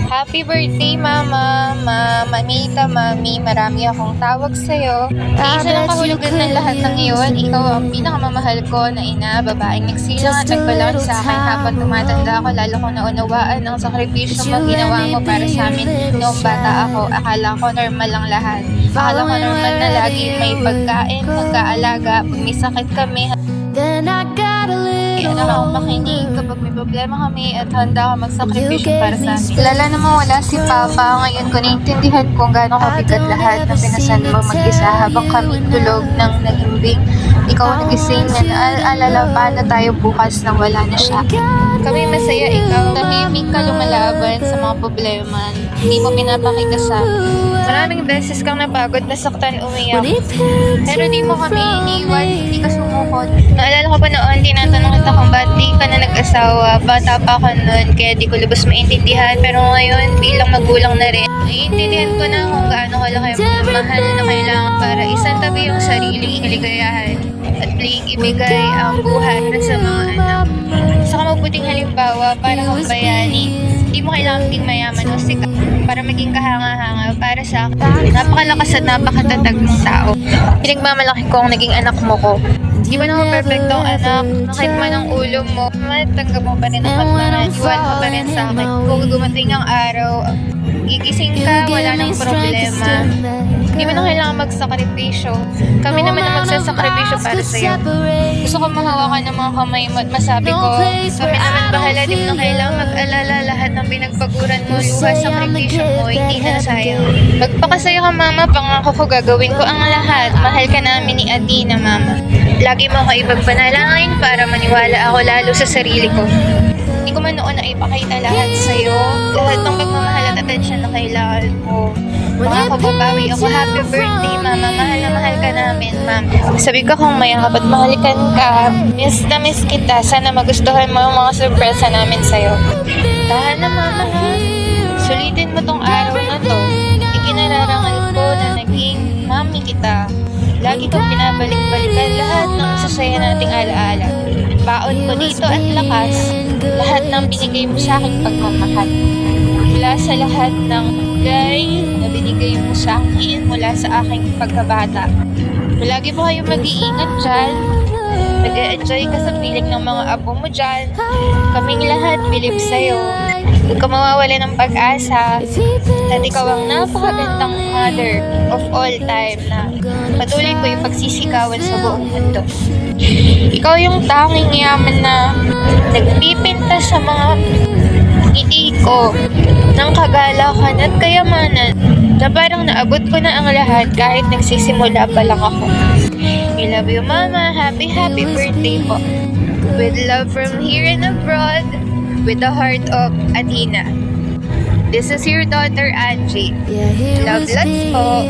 Happy birthday, Mama, Mamita, Mami, marami akong tawag sa'yo. Isa lang kahulugan ng lahat ng iyon, ikaw ang pinakamamahal ko na ina, babaeng nagsilang at nagbalak sa akin habang tumatanda ako, lalo kong naunawaan ang sakripisyo mo ginawa mo para sa amin noong bata ako. Akala ko normal lang lahat. Akala ko normal na lagi may pagkain, magkaalaga, pag may sakit kami. Kaya akong makinig kapag may problema kami at handa ka magsakripisyo para sa amin. Lala naman wala si Papa. Ngayon ko naintindihan kung gaano kabigat lahat na pinasan mo mag-isa habang kami tulog ng nagimbing. Ikaw nagising na naalala pa na tayo bukas nang wala na siya. Kami masaya ikaw. Tahimik ka lumalaban sa mga problema. Hindi mo pinapakita sa amin. Maraming beses kang napagod, nasaktan, umiyak. Pero di mo kami iniwan, hindi ka sumukot. Naalala ko pa noon, tinatanong kita kung ba't di ka na nag-asawa. Bata pa ako noon, kaya di ko lubos maintindihan. Pero ngayon, bilang magulang na rin, naiintindihan ko na kung gaano kalaki ang mahal na kailangan para isantabi yung sariling kaligayahan at ibigay ang buhay sa mga anak. Sa mabuting halimbawa para kang bayani, hindi mo kailangan maging mayaman o sikat para maging kahanga-hanga para sa akin. Napakalakas at napakatatag ng tao. Pinagmamalaki ko ang naging anak mo ko. Di ba naman perfectong anak? Nakit man ang ulo mo, matanggap mo pa rin ang pagmamahal. Iwan mo pa rin sa akin. Kung dumating ang araw, gigising ka, wala nang problema. Di ba na kailangan magsakripisyo? Kami naman na magsasakripisyo para sa'yo. Gusto ko mahawakan ng mga kamay mo at masabi ko, kami naman bahala, di mo na kailangan mag-alala lahat ng pinagpaguran mo, luha, sakripisyo mo, hindi na sayang. Magpakasaya ka, Mama, pangako ko gagawin ko ang lahat. Mahal ka namin ni Adina, Mama. Lagi mo ako ipagpanalangin para maniwala ako lalo sa sarili ko. Hindi ko man noon na ipakita lahat sa'yo, lahat ng pagmamahal at atensyon na kailangan mo. Mga kababawi ako, happy birthday, Mama. Mahal na mahal ka namin, Ma'am. Sabi ko kung mayakap at mahalikan ka, miss na miss kita. Sana magustuhan mo yung mga sorpresa namin sa'yo. Tahan na, Mama, ha? Sulitin mo tong araw na to. Ikinararangal ko na naging mami kita. Lagi kang pinabalik-balikan lahat ng masasaya nating alaala. Baon ko dito at lakas, lahat ng binigay mo sa aking pagmamahal. Mula sa lahat ng bagay na binigay mo sa akin mula sa aking pagkabata. Lagi po kayong mag-iingat dyan. Nag-enjoy ka sa piling ng mga apo mo dyan. Kaming lahat bilib sa'yo. Huwag ka mawawala ng pag-asa. At ikaw ang napakagandang mother of all time na patuloy ko yung pagsisikawan sa buong mundo. Ikaw yung tanging yaman na nagpipinta sa mga ngiti ko ng kagalakan at kayamanan na parang naabot ko na ang lahat kahit nagsisimula pa lang ako. I love you, Mama. Happy birthday po. With love from here and abroad, with the heart of Adina. This is your daughter, Angie. Love lots po.